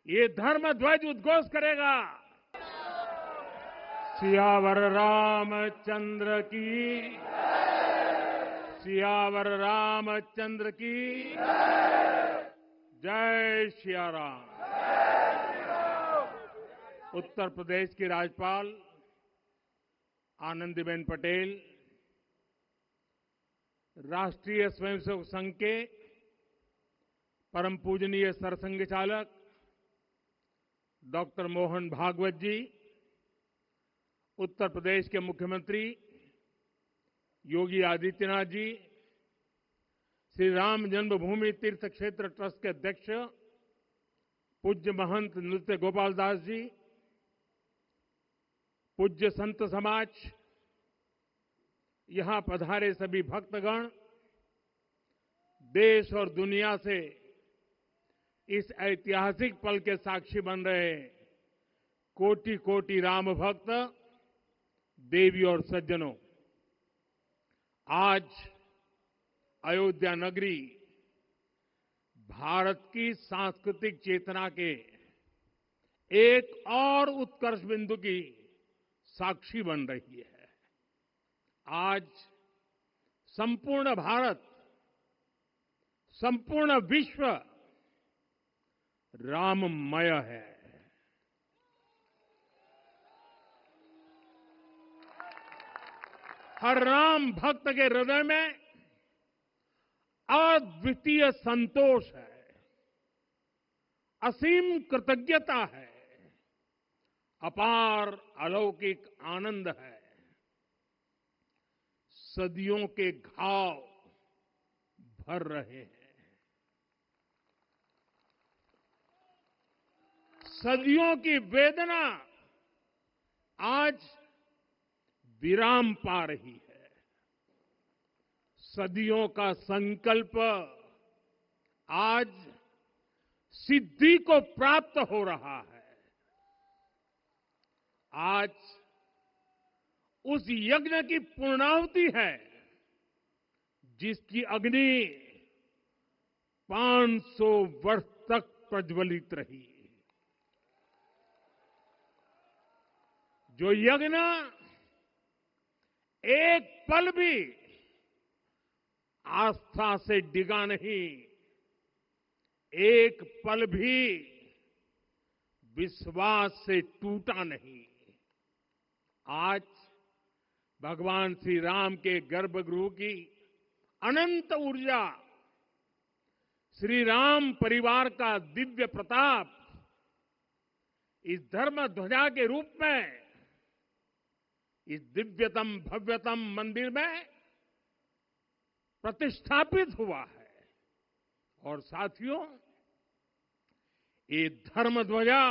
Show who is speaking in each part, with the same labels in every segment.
Speaker 1: ये धर्म ध्वज उद्घोष करेगा, सियावर रामचंद्र की, सियावर रामचंद्र की जय सिया राम। उत्तर प्रदेश की राज्यपाल आनंदीबेन पटेल, राष्ट्रीय स्वयंसेवक संघ के परम पूजनीय सरसंघ चालक डॉक्टर मोहन भागवत जी, उत्तर प्रदेश के मुख्यमंत्री योगी आदित्यनाथ जी, श्री राम जन्मभूमि तीर्थ क्षेत्र ट्रस्ट के अध्यक्ष पूज्य महंत नृत्य गोपाल दास जी, पूज्य संत समाज, यहां पधारे सभी भक्तगण, देश और दुनिया से इस ऐतिहासिक पल के साक्षी बन रहे कोटि कोटि राम भक्त, देवी और सज्जनों, आज अयोध्या नगरी भारत की सांस्कृतिक चेतना के एक और उत्कर्ष बिंदु की साक्षी बन रही है। आज संपूर्ण भारत, संपूर्ण विश्व राममय है। हर राम भक्त के हृदय में अद्वितीय संतोष है, असीम कृतज्ञता है, अपार अलौकिक आनंद है। सदियों के घाव भर रहे हैं, सदियों की वेदना आज विराम पा रही है, सदियों का संकल्प आज सिद्धि को प्राप्त हो रहा है। आज उस यज्ञ की पूर्णाहुति है जिसकी अग्नि 500 वर्ष तक प्रज्वलित रही, जो यज्ञ एक पल भी आस्था से डिगा नहीं, एक पल भी विश्वास से टूटा नहीं। आज भगवान श्री राम के गर्भगृह की अनंत ऊर्जा, श्री राम परिवार का दिव्य प्रताप इस धर्म ध्वजा के रूप में इस दिव्यतम भव्यतम मंदिर में प्रतिष्ठापित हुआ है। और साथियों, ये धर्म ध्वजा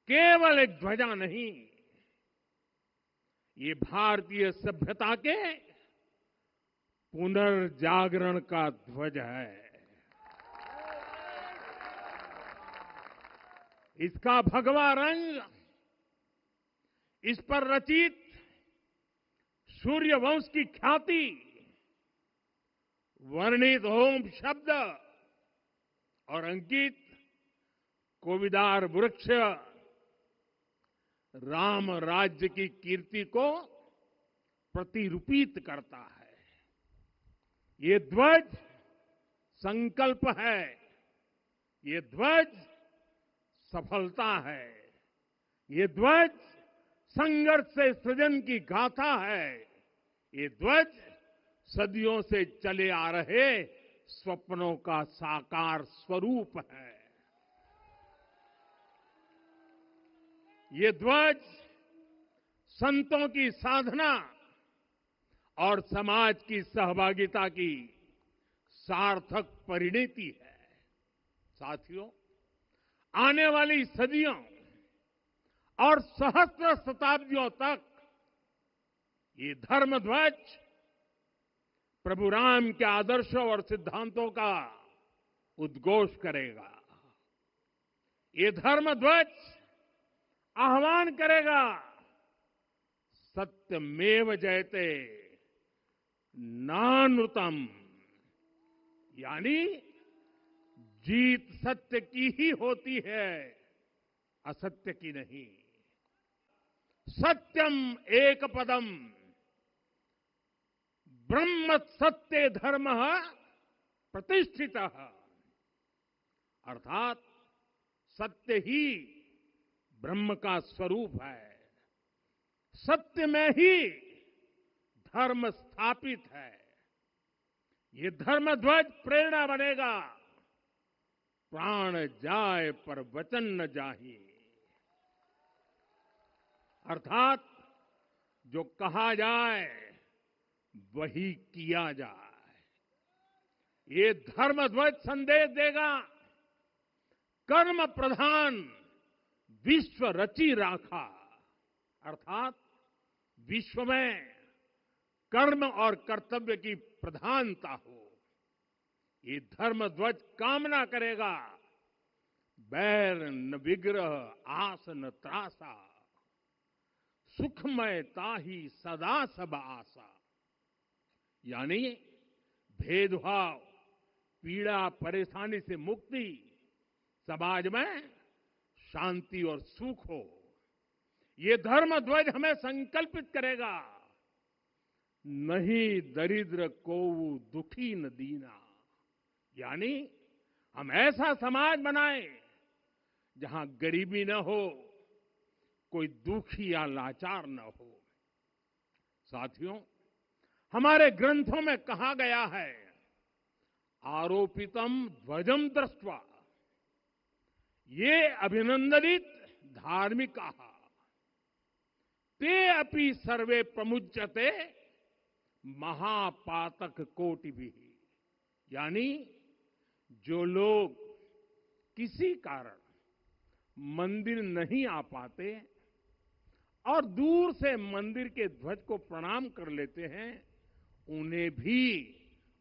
Speaker 1: केवल एक ध्वजा नहीं, ये भारतीय सभ्यता के पुनर्जागरण का ध्वज है। इसका भगवा रंग, इस पर रचित सूर्य वंश की ख्याति, वर्णित ओम शब्द और अंकित कोविदार वृक्ष राम राज्य की कीर्ति को प्रतिरूपित करता है। ये ध्वज संकल्प है, ये ध्वज सफलता है, ये ध्वज संघर्ष से सृजन की गाथा है, ये ध्वज सदियों से चले आ रहे स्वप्नों का साकार स्वरूप है। ये ध्वज संतों की साधना और समाज की सहभागिता की सार्थक परिणति है। साथियों, आने वाली सदियों और सहस्त्र शताब्दियों तक ये धर्म ध्वज प्रभु राम के आदर्शों और सिद्धांतों का उद्घोष करेगा। ये धर्म ध्वज आह्वान करेगा, सत्यमेव जयते नानृतम, यानी जीत सत्य की ही होती है, असत्य की नहीं। सत्यम एक पदम ब्रह्म सत्य धर्म प्रतिष्ठित, अर्थात सत्य ही ब्रह्म का स्वरूप है। सत्य में ही धर्म स्थापित है। ये धर्म ध्वज प्रेरणा बनेगा। प्राण जाए पर वचन न जाहिए, अर्थात जो कहा जाए वही किया जाए। ये धर्म ध्वज संदेश देगा, कर्म प्रधान विश्व रची राखा, अर्थात विश्व में कर्म और कर्तव्य की प्रधानता हो। ये धर्म ध्वज कामना करेगा, बैर न विग्रह आस न त्रासा, सुखमय ताही सदा सब आशा। यानी भेदभाव, पीड़ा, परेशानी से मुक्ति, समाज में शांति और सुख हो। ये धर्म ध्वज हमें संकल्पित करेगा, नहीं दरिद्र को दुखी न दीना। यानी हम ऐसा समाज बनाएं जहां गरीबी न हो, कोई दुखी या लाचार न हो। साथियों, हमारे ग्रंथों में कहा गया है, आरोपितम ध्वजम दृष्ट्वा ये अभिनंदनित धार्मिका ते अपि सर्वे प्रमुच्यते महापातक कोटि भी। यानी जो लोग किसी कारण मंदिर नहीं आ पाते और दूर से मंदिर के ध्वज को प्रणाम कर लेते हैं, उन्हें भी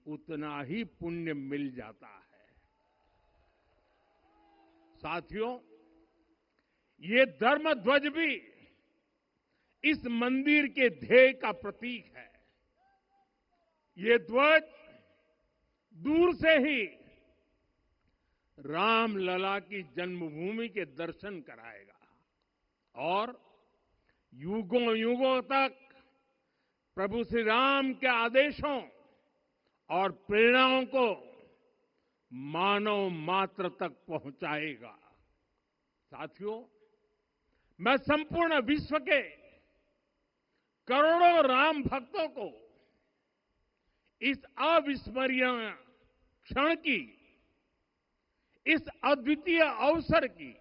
Speaker 1: उतना ही पुण्य मिल जाता है। साथियों, ये धर्म ध्वज भी इस मंदिर के ध्येय का प्रतीक है। ये ध्वज दूर से ही रामलला की जन्मभूमि के दर्शन कराएगा और युगों युगों तक प्रभु श्री राम के आदेशों और प्रेरणाओं को मानव मात्र तक पहुंचाएगा। साथियों, मैं संपूर्ण विश्व के करोड़ों राम भक्तों को इस अविस्मरणीय क्षण की, इस अद्वितीय अवसर की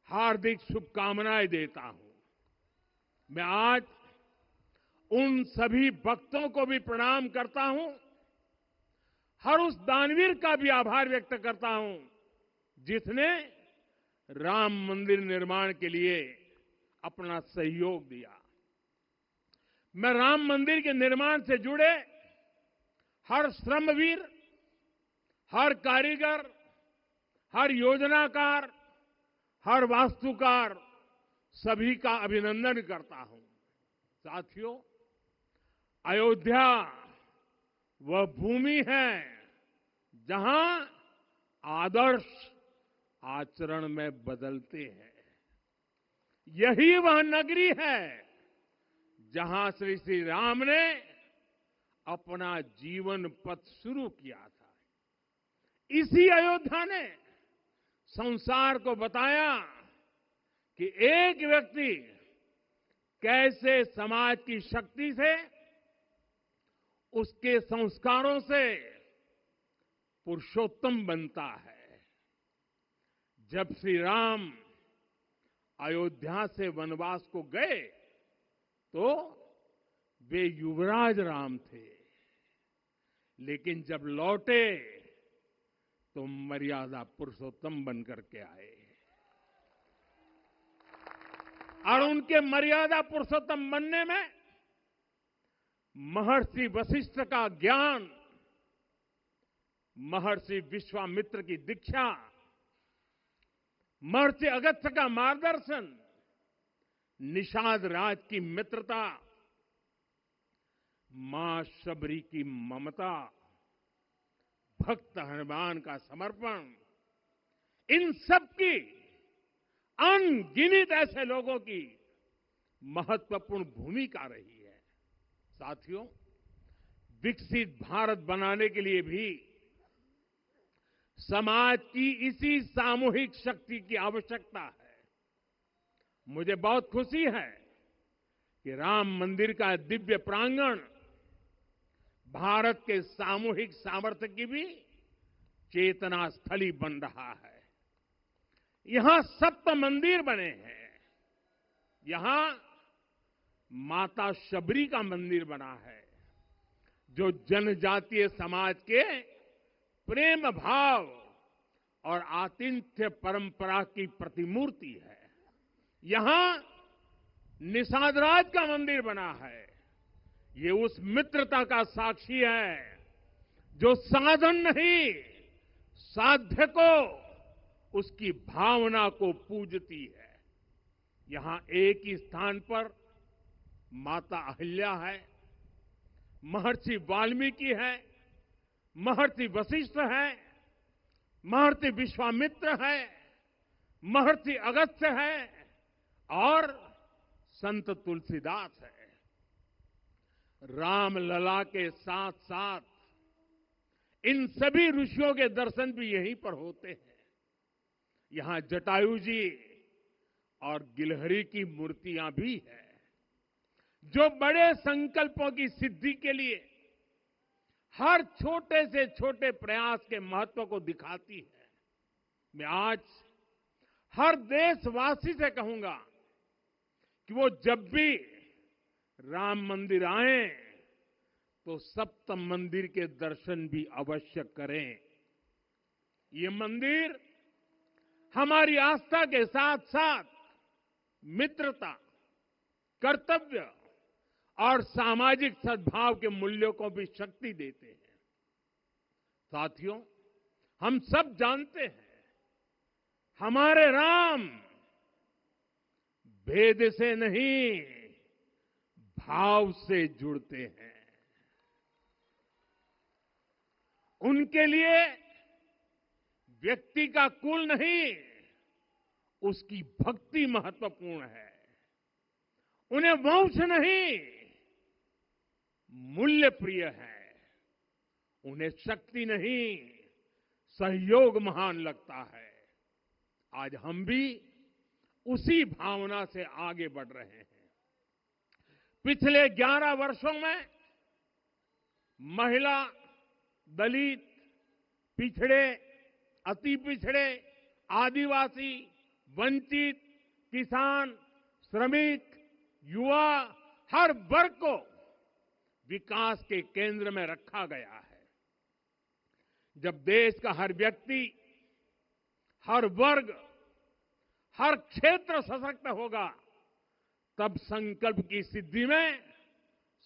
Speaker 1: हार्दिक शुभकामनाएं देता हूं। मैं आज उन सभी भक्तों को भी प्रणाम करता हूं, हर उस दानवीर का भी आभार व्यक्त करता हूं जिसने राम मंदिर निर्माण के लिए अपना सहयोग दिया। मैं राम मंदिर के निर्माण से जुड़े हर श्रमवीर, हर कारीगर, हर योजनाकार, हर वास्तुकार, सभी का अभिनंदन करता हूं। साथियों, अयोध्या वह भूमि है जहां आदर्श आचरण में बदलते हैं। यही वह नगरी है जहां श्री श्री राम ने अपना जीवन पथ शुरू किया था। इसी अयोध्या ने संसार को बताया कि एक व्यक्ति कैसे समाज की शक्ति से, उसके संस्कारों से पुरुषोत्तम बनता है। जब श्री राम अयोध्या से वनवास को गए तो वे युवराज राम थे, लेकिन जब लौटे तो मर्यादा पुरुषोत्तम बनकर के आए और उनके मर्यादा पुरुषोत्तम बनने में महर्षि वशिष्ठ का ज्ञान, महर्षि विश्वामित्र की दीक्षा, महर्षि अगस्त्य का मार्गदर्शन, निषाद राज की मित्रता, मां शबरी की ममता, भक्त हनुमान का समर्पण, इन सब की अनगिनत ऐसे लोगों की महत्वपूर्ण भूमिका रही है। साथियों, विकसित भारत बनाने के लिए भी समाज की इसी सामूहिक शक्ति की आवश्यकता है। मुझे बहुत खुशी है कि राम मंदिर का दिव्य प्रांगण भारत के सामूहिक सामर्थ्य की भी चेतना स्थली बन रहा है। यहां 7 मंदिर बने हैं। यहां माता शबरी का मंदिर बना है, जो जनजातीय समाज के प्रेम भाव और आतिथ्य परंपरा की प्रतिमूर्ति है। यहां निषादराज का मंदिर बना है। ये उस मित्रता का साक्षी है जो साधन नहीं, साध्य को, उसकी भावना को पूजती है। यहां एक ही स्थान पर माता अहिल्या है, महर्षि वाल्मीकि है, महर्षि वशिष्ठ है, महर्षि विश्वामित्र है, महर्षि अगस्त्य है और संत तुलसीदास है। रामलला के साथ साथ इन सभी ऋषियों के दर्शन भी यहीं पर होते हैं। यहां जटायु जी और गिलहरी की मूर्तियां भी है, जो बड़े संकल्पों की सिद्धि के लिए हर छोटे से छोटे प्रयास के महत्व को दिखाती है। मैं आज हर देशवासी से कहूंगा कि वो जब भी राम मंदिर आए तो सप्त मंदिर के दर्शन भी अवश्य करें। ये मंदिर हमारी आस्था के साथ साथ मित्रता, कर्तव्य और सामाजिक सद्भाव के मूल्यों को भी शक्ति देते हैं। साथियों, हम सब जानते हैं हमारे राम भेद से नहीं, भाव से जुड़ते हैं। उनके लिए व्यक्ति का कुल नहीं, उसकी भक्ति महत्वपूर्ण है। उन्हें वंश नहीं, मूल्य प्रिय है। उन्हें शक्ति नहीं, सहयोग महान लगता है। आज हम भी उसी भावना से आगे बढ़ रहे हैं। पिछले 11 वर्षों में महिला, दलित, पिछड़े, अति पिछड़े, आदिवासी, वंचित, किसान, श्रमिक, युवा, हर वर्ग को विकास के केंद्र में रखा गया है। जब देश का हर व्यक्ति, हर वर्ग, हर क्षेत्र सशक्त होगा, तब संकल्प की सिद्धि में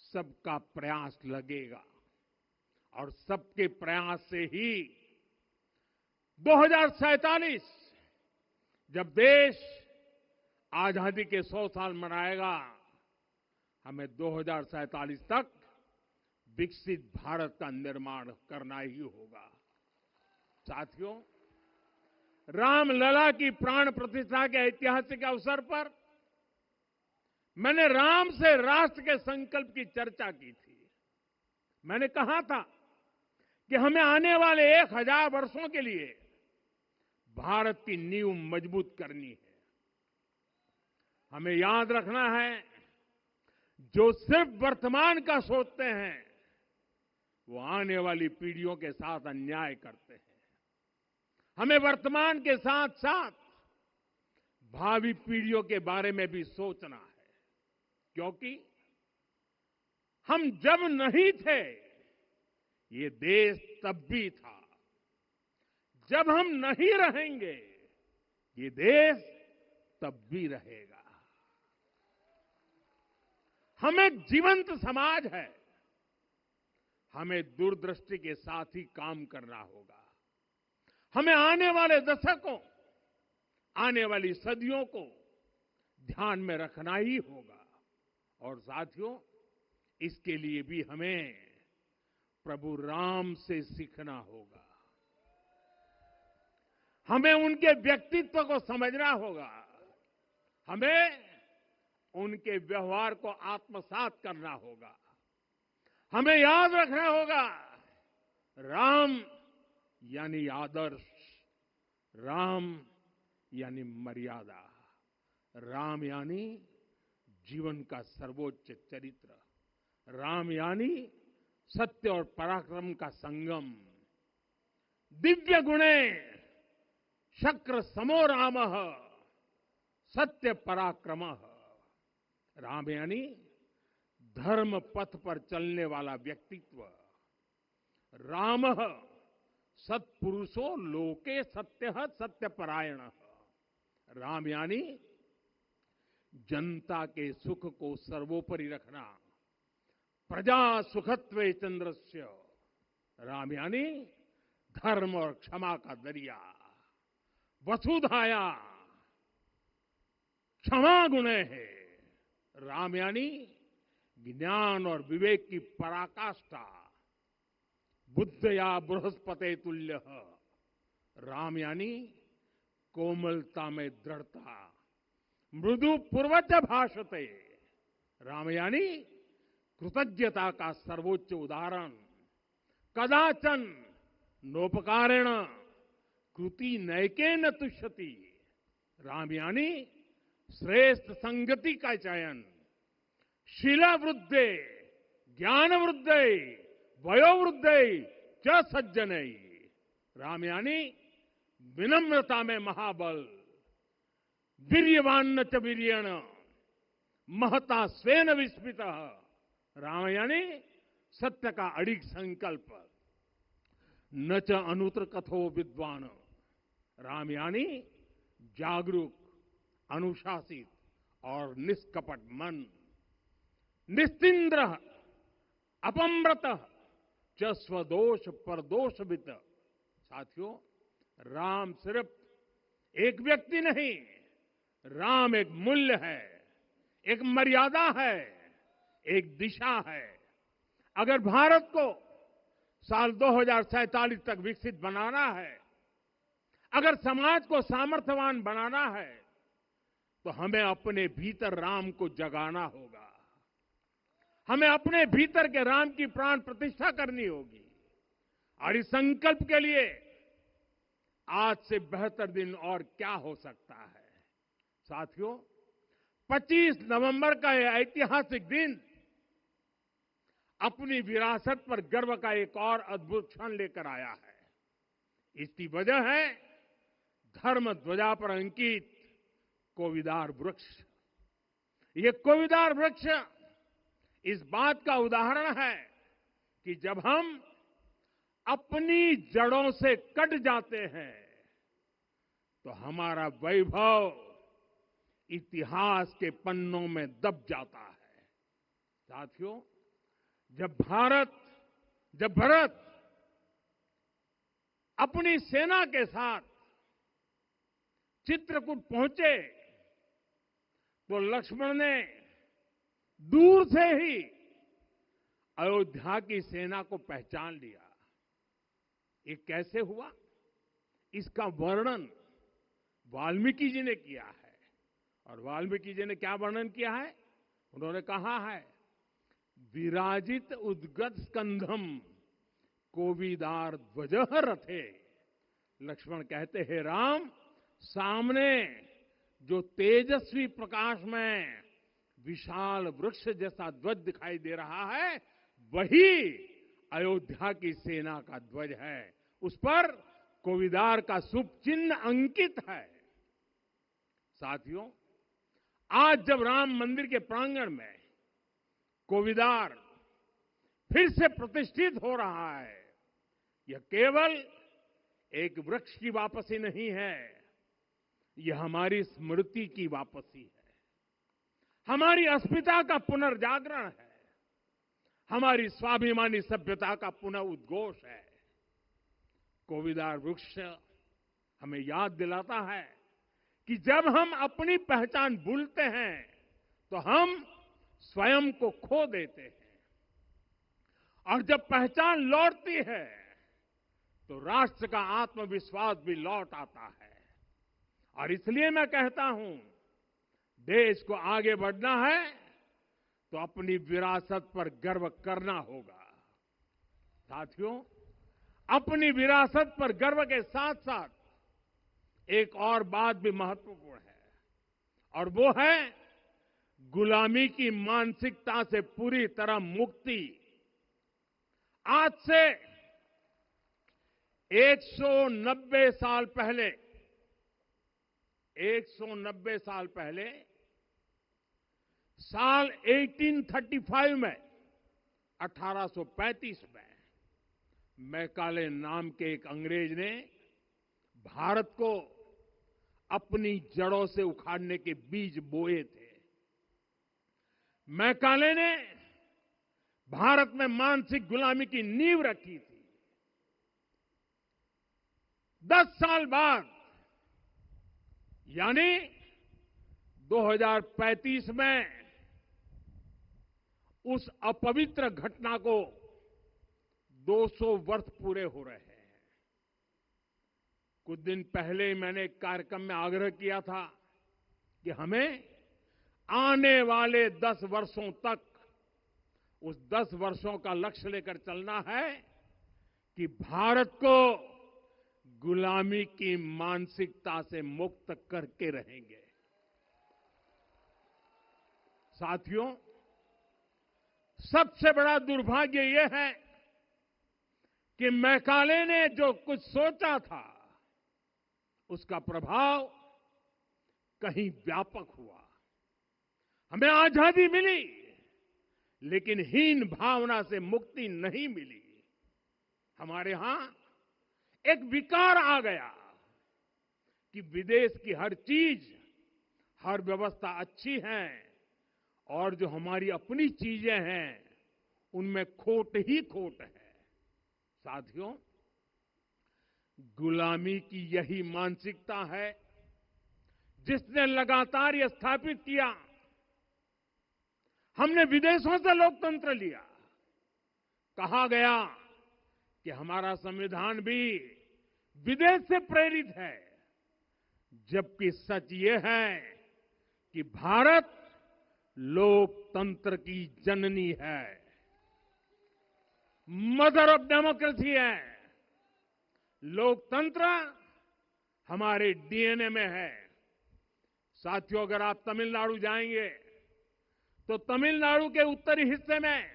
Speaker 1: सबका प्रयास लगेगा। और सबके प्रयास से ही 2047 जब देश आजादी के 100 साल मनाएगा, हमें 2047 तक विकसित भारत का निर्माण करना ही होगा। साथियों, रामलला की प्राण प्रतिष्ठा के ऐतिहासिक अवसर पर मैंने राम से राष्ट्र के संकल्प की चर्चा की थी। मैंने कहा था कि हमें आने वाले 1000 वर्षों के लिए भारत की नींव मजबूत करनी है। हमें याद रखना है, जो सिर्फ वर्तमान का सोचते हैं वो आने वाली पीढ़ियों के साथ अन्याय करते हैं। हमें वर्तमान के साथ साथ भावी पीढ़ियों के बारे में भी सोचना है, क्योंकि हम जब नहीं थे ये देश तब भी था, जब हम नहीं रहेंगे ये देश तब भी रहेगा। हम एक जीवंत समाज है, हमें दूरदृष्टि के साथ ही काम करना होगा। हमें आने वाले दशकों, आने वाली सदियों को ध्यान में रखना ही होगा। और साथियों, इसके लिए भी हमें प्रभु राम से सीखना होगा। हमें उनके व्यक्तित्व को समझना होगा, हमें उनके व्यवहार को आत्मसात करना होगा। हमें याद रखना होगा, राम यानी आदर्श, राम यानी मर्यादा, राम यानी जीवन का सर्वोच्च चरित्र, राम यानी सत्य और पराक्रम का संगम। दिव्य गुणे शक्र समो रामः सत्य पराक्रमः। राम यानी धर्म पथ पर चलने वाला व्यक्तित्व। रामः सत्पुरुषो लोके सत्यः सत्यपरायणः। राम यानी जनता के सुख को सर्वोपरि रखना, प्रजा सुखत्वे चंद्रस्य। राम यानी धर्म और क्षमा का दरिया। वसुधाया क्षमा गुणे है। राम यानी ज्ञान और विवेक की पराकाष्ठा। बुद्ध या बृहस्पति तुल्य। राम यानी कोमलता में दृढ़ता। मृदु पूर्वज भाषते। राम यानी कृतज्ञता का सर्वोच्च उदाहरण। कदाचन नोपकारेण कृति नैकेन तुष्यति। राम यानी श्रेष्ठ संगति का चयन। शीला वृद्धे ज्ञान वृद्धे वयोवृद्धे च सज्जनै। राम यानी विनम्रता में महाबल। वीर्यवान च वीर्येण महता स्वेन विस्मितः। राम यानी सत्य का अडिग संकल्प। न च अनुत्र कथो विद्वान। राम यानी जागरूक, अनुशासित और निष्कपट मन। निस्तिंद्र अपम्रत च स्वदोष परदोषवित। साथियों, राम सिर्फ एक व्यक्ति नहीं, राम एक मूल्य है, एक मर्यादा है, एक दिशा है। अगर भारत को साल 2047 तक विकसित बनाना है, अगर समाज को सामर्थ्यवान बनाना है, तो हमें अपने भीतर राम को जगाना होगा। हमें अपने भीतर के राम की प्राण प्रतिष्ठा करनी होगी। और इस संकल्प के लिए आज से बेहतर दिन और क्या हो सकता है। साथियों, 25 नवंबर का यह ऐतिहासिक दिन अपनी विरासत पर गर्व का एक और अद्भुत क्षण लेकर आया है। इसकी वजह है धर्म ध्वजा पर अंकित कोविदार वृक्ष। ये कोविदार वृक्ष इस बात का उदाहरण है कि जब हम अपनी जड़ों से कट जाते हैं तो हमारा वैभव इतिहास के पन्नों में दब जाता है। साथियों, जब भरत अपनी सेना के साथ चित्रकूट पहुंचे तो लक्ष्मण ने दूर से ही अयोध्या की सेना को पहचान लिया। ये कैसे हुआ? इसका वर्णन वाल्मीकि जी ने किया है। और वाल्मीकि जी ने क्या वर्णन किया है? उन्होंने कहा है, विराजित उद्गत स्कंधम कोविदार ध्वजः रथे। लक्ष्मण कहते हैं, राम, सामने जो तेजस्वी प्रकाश में विशाल वृक्ष जैसा ध्वज दिखाई दे रहा है, वही अयोध्या की सेना का ध्वज है। उस पर कोविदार का शुभ चिन्ह अंकित है। साथियों, आज जब राम मंदिर के प्रांगण में कोविदार फिर से प्रतिष्ठित हो रहा है, यह केवल एक वृक्ष की वापसी नहीं है, यह हमारी स्मृति की वापसी है, हमारी अस्मिता का पुनर्जागरण है, हमारी स्वाभिमानी सभ्यता का पुनः उद्घोष है। कोविदार वृक्ष हमें याद दिलाता है कि जब हम अपनी पहचान भूलते हैं तो हम स्वयं को खो देते हैं, और जब पहचान लौटती है तो राष्ट्र का आत्मविश्वास भी लौट आता है। और इसलिए मैं कहता हूं, देश को आगे बढ़ना है तो अपनी विरासत पर गर्व करना होगा। साथियों, अपनी विरासत पर गर्व के साथ साथ एक और बात भी महत्वपूर्ण है, और वो है गुलामी की मानसिकता से पूरी तरह मुक्ति। आज से 190 साल पहले 190 साल पहले साल 1835 में 1835 में मैकाले नाम के एक अंग्रेज ने भारत को अपनी जड़ों से उखाड़ने के बीज बोए थे। मैकाले ने भारत में मानसिक गुलामी की नींव रखी थी। 10 साल बाद यानी 2035 में उस अपवित्र घटना को 200 वर्ष पूरे हो रहे हैं। कुछ दिन पहले मैंने एक कार्यक्रम में आग्रह किया था कि हमें आने वाले 10 वर्षों तक उस 10 वर्षों का लक्ष्य लेकर चलना है कि भारत को गुलामी की मानसिकता से मुक्त करके रहेंगे। साथियों, सबसे बड़ा दुर्भाग्य यह है कि मैकाले ने जो कुछ सोचा था उसका प्रभाव कहीं व्यापक हुआ। हमें आजादी मिली, लेकिन हीन भावना से मुक्ति नहीं मिली। हमारे यहां एक विकार आ गया कि विदेश की हर चीज, हर व्यवस्था अच्छी है और जो हमारी अपनी चीजें हैं उनमें खोट ही खोट है। साथियों, गुलामी की यही मानसिकता है जिसने लगातार यह स्थापित किया। हमने विदेशों से लोकतंत्र लिया। कहा गया कि हमारा संविधान भी विदेश से प्रेरित है, जबकि सच ये है कि भारत लोकतंत्र की जननी है, मदर ऑफ डेमोक्रेसी है। लोकतंत्र हमारे डीएनए में है। साथियों, अगर आप तमिलनाडु जाएंगे तो तमिलनाडु के उत्तरी हिस्से में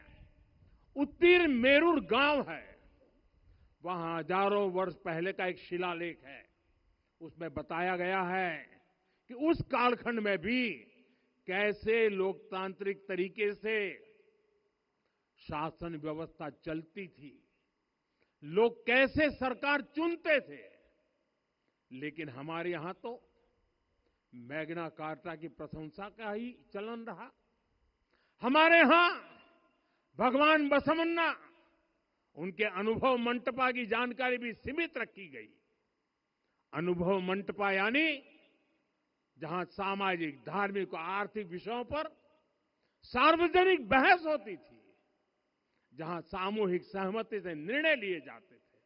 Speaker 1: उतिरमेरूर गांव है। वहां हजारों वर्ष पहले का एक शिलालेख है। उसमें बताया गया है कि उस कालखंड में भी कैसे लोकतांत्रिक तरीके से शासन व्यवस्था चलती थी, लोग कैसे सरकार चुनते थे। लेकिन हमारे यहां तो मैग्ना कार्टा की प्रशंसा का ही चलन रहा। हमारे यहां भगवान बसवन्ना, उनके अनुभव मंटपा की जानकारी भी सीमित रखी गई। अनुभव मंटपा यानी जहां सामाजिक, धार्मिक और आर्थिक विषयों पर सार्वजनिक बहस होती थी, जहां सामूहिक सहमति से निर्णय लिए जाते थे।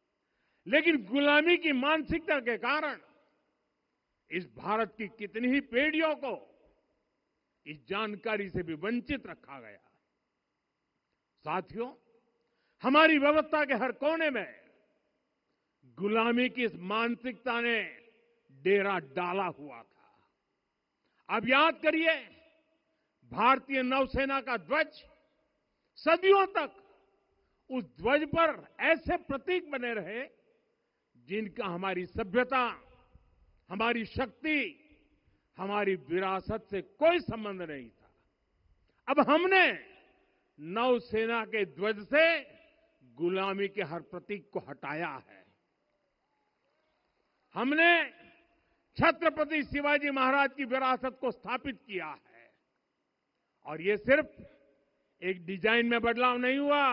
Speaker 1: लेकिन गुलामी की मानसिकता के कारण इस भारत की कितनी ही पीढ़ियों को इस जानकारी से भी वंचित रखा गया। साथियों, हमारी व्यवस्था के हर कोने में गुलामी की इस मानसिकता ने डेरा डाला हुआ था। अब याद करिए, भारतीय नौसेना का ध्वज सदियों तक उस ध्वज पर ऐसे प्रतीक बने रहे जिनका हमारी सभ्यता, हमारी शक्ति, हमारी विरासत से कोई संबंध नहीं था। अब हमने नौसेना के ध्वज से गुलामी के हर प्रतीक को हटाया है। हमने छत्रपति शिवाजी महाराज की विरासत को स्थापित किया है। और ये सिर्फ एक डिजाइन में बदलाव नहीं हुआ,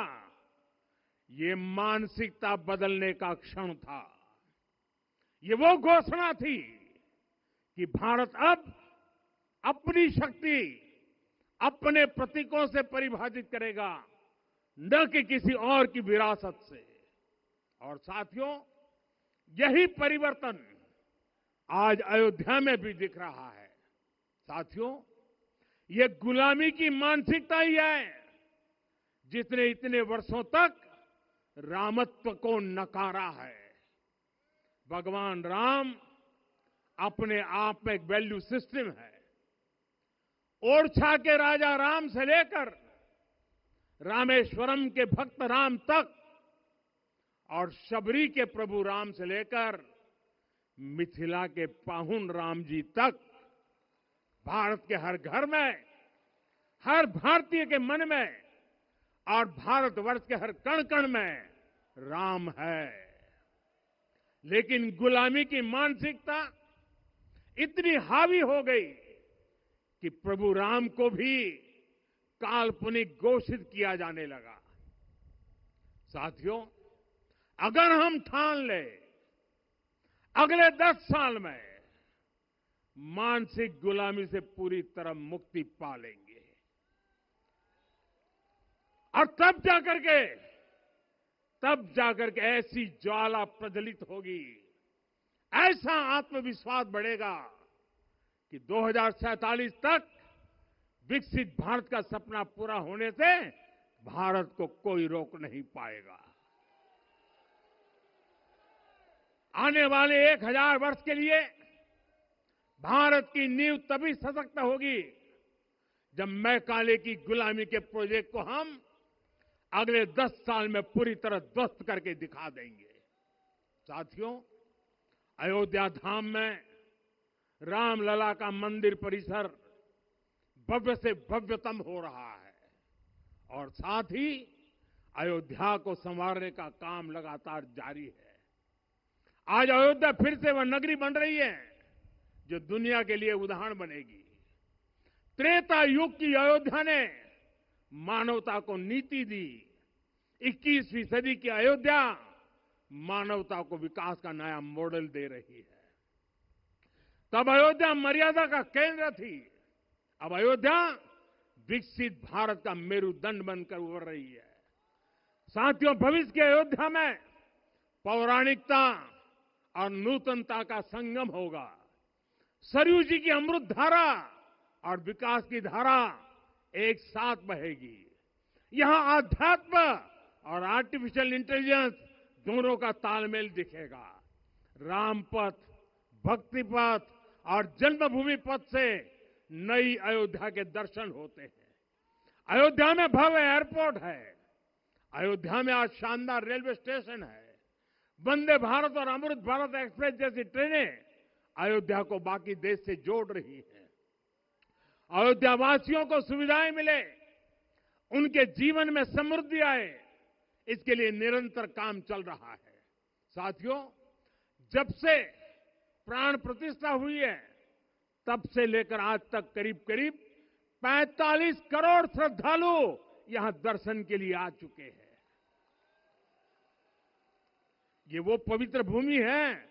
Speaker 1: ये मानसिकता बदलने का क्षण था। ये वो घोषणा थी कि भारत अब अपनी शक्ति अपने प्रतीकों से परिभाषित करेगा, न कि किसी और की विरासत से। और साथियों, यही परिवर्तन आज अयोध्या में भी दिख रहा है। साथियों, ये गुलामी की मानसिकता ही है जिसने इतने वर्षों तक रामत्व को नकारा है। भगवान राम अपने आप में एक वैल्यू सिस्टम है। ओरछा के राजा राम से लेकर रामेश्वरम के भक्त राम तक और शबरी के प्रभु राम से लेकर मिथिला के पाहुन राम जी तक भारत के हर घर में, हर भारतीय के मन में और भारतवर्ष के हर कण कण में राम है। लेकिन गुलामी की मानसिकता इतनी हावी हो गई कि प्रभु राम को भी काल्पनिक घोषित किया जाने लगा। साथियों, अगर हम ठान लें अगले 10 साल में मानसिक गुलामी से पूरी तरह मुक्ति पा लेंगे और तब जाकर के ऐसी ज्वाला प्रज्वलित होगी, ऐसा आत्मविश्वास बढ़ेगा कि 2047 तक विकसित भारत का सपना पूरा होने से भारत को कोई रोक नहीं पाएगा। आने वाले 1000 वर्ष के लिए भारत की नींव तभी सशक्त होगी जब मैकाले की गुलामी के प्रोजेक्ट को हम अगले 10 साल में पूरी तरह ध्वस्त करके दिखा देंगे। साथियों, अयोध्या धाम में रामलला का मंदिर परिसर भव्य से भव्यतम हो रहा है और साथ ही अयोध्या को संवारने का काम लगातार जारी है। आज अयोध्या फिर से वह नगरी बन रही है जो दुनिया के लिए उदाहरण बनेगी। त्रेता युग की अयोध्या ने मानवता को नीति दी। 21वीं सदी की अयोध्या मानवता को विकास का नया मॉडल दे रही है। तब अयोध्या मर्यादा का केंद्र थी, अब अयोध्या विकसित भारत का मेरुदंड बनकर उभर रही है। साथियों, भविष्य की अयोध्या में पौराणिकता और नूतनता का संगम होगा। सरयू जी की अमृत धारा और विकास की धारा एक साथ बहेगी। यहां आध्यात्म और आर्टिफिशियल इंटेलिजेंस दोनों का तालमेल दिखेगा। राम पथ, भक्ति पथ और जन्मभूमि पथ से नई अयोध्या के दर्शन होते हैं। अयोध्या में भव्य एयरपोर्ट है। अयोध्या में आज शानदार रेलवे स्टेशन है। वंदे भारत और अमृत भारत एक्सप्रेस जैसी ट्रेनें अयोध्या को बाकी देश से जोड़ रही हैं। अयोध्या वासियों को सुविधाएं मिले, उनके जीवन में समृद्धि आए, इसके लिए निरंतर काम चल रहा है। साथियों, जब से प्राण प्रतिष्ठा हुई है तब से लेकर आज तक करीब 45 करोड़ श्रद्धालु यहां दर्शन के लिए आ चुके हैं। ये वो पवित्र भूमि है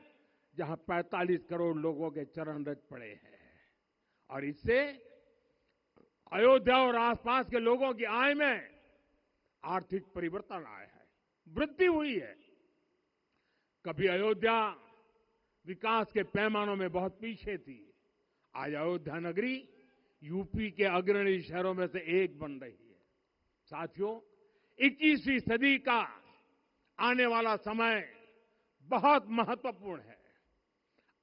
Speaker 1: जहां 45 करोड़ लोगों के चरण रज पड़े हैं और इससे अयोध्या और आसपास के लोगों की आय में आर्थिक परिवर्तन आया है, वृद्धि हुई है। कभी अयोध्या विकास के पैमानों में बहुत पीछे थी, आज अयोध्या नगरी यूपी के अग्रणी शहरों में से एक बन रही है। साथियों, 21वीं सदी का आने वाला समय बहुत महत्वपूर्ण है।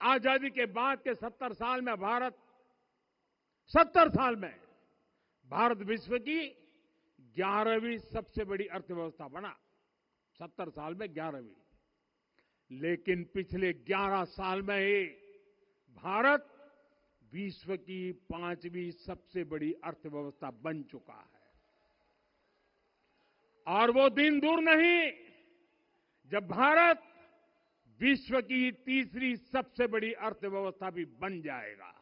Speaker 1: आजादी के बाद के 70 साल में भारत विश्व की 11वीं सबसे बड़ी अर्थव्यवस्था बना। 70 साल में 11वीं। लेकिन पिछले 11 साल में ही भारत विश्व की 5वीं सबसे बड़ी अर्थव्यवस्था बन चुका है। और वो दिन दूर नहीं जब भारत विश्व की 3री सबसे बड़ी अर्थव्यवस्था भी बन जाएगा।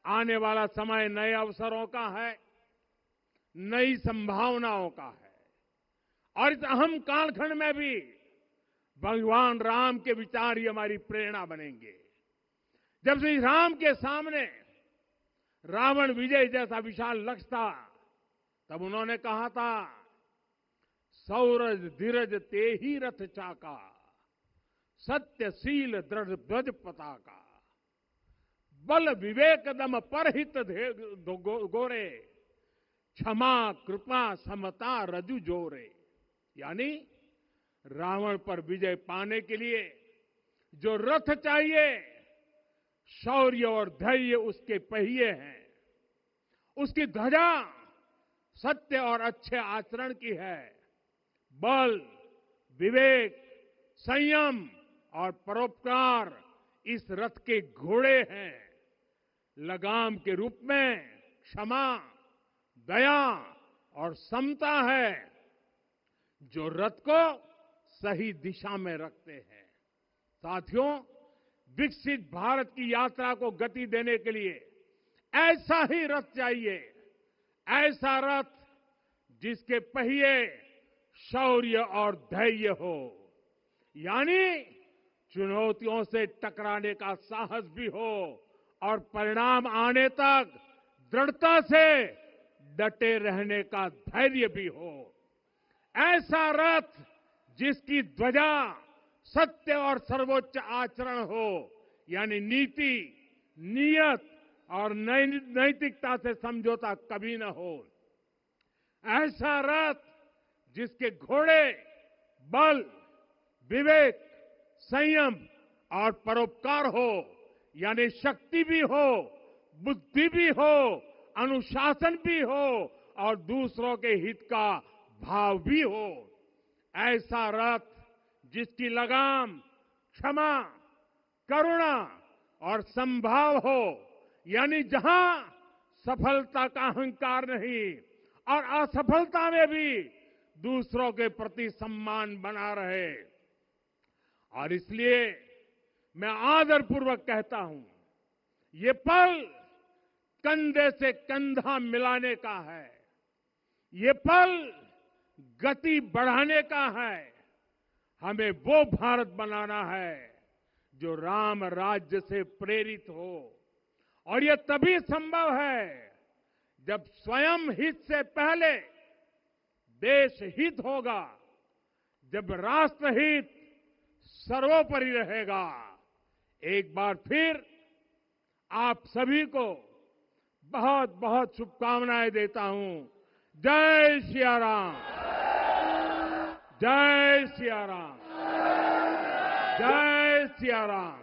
Speaker 1: आने वाला समय नए अवसरों का है, नई संभावनाओं का है और इस अहम कालखंड में भी भगवान राम के विचार ही हमारी प्रेरणा बनेंगे। जब श्री राम के सामने रावण विजय जैसा विशाल लक्ष्य था, तब उन्होंने कहा था, सौरज धीरज ते ही रथ चाका, सत्यशील दृढ़ ध्वज पताका, बल विवेक दम परहित गोरे, क्षमा कृपा समता रजु जोरे। यानी रावण पर विजय पाने के लिए जो रथ चाहिए, शौर्य और धैर्य उसके पहिए हैं, उसकी ध्वजा सत्य और अच्छे आचरण की है, बल विवेक संयम और परोपकार इस रथ के घोड़े हैं, लगाम के रूप में क्षमा दया और समता है जो रथ को सही दिशा में रखते हैं। साथियों, विकसित भारत की यात्रा को गति देने के लिए ऐसा ही रथ चाहिए, ऐसा रथ जिसके पहिए शौर्य और धैर्य हो, यानी चुनौतियों से टकराने का साहस भी हो और परिणाम आने तक दृढ़ता से डटे रहने का धैर्य भी हो। ऐसा रथ जिसकी ध्वजा सत्य और सर्वोच्च आचरण हो, यानी नीति नियत और नैतिकता से समझौता कभी न हो। ऐसा रथ जिसके घोड़े बल विवेक संयम और परोपकार हो, यानी शक्ति भी हो बुद्धि भी हो अनुशासन भी हो और दूसरों के हित का भाव भी हो। ऐसा रथ जिसकी लगाम क्षमा करुणा और संभाव हो, यानी जहां सफलता का अहंकार नहीं और असफलता में भी दूसरों के प्रति सम्मान बना रहे। और इसलिए मैं आदरपूर्वक कहता हूं, ये पल कंधे से कंधा मिलाने का है, ये पल गति बढ़ाने का है। हमें वो भारत बनाना है जो राम राज्य से प्रेरित हो, और ये तभी संभव है जब स्वयं हित से पहले देश हित होगा, जब राष्ट्र हित सर्वोपरि रहेगा। एक बार फिर आप सभी को बहुत बहुत शुभकामनाएं देता हूं। जय सिया राम, जय सिया राम, जय सिया राम।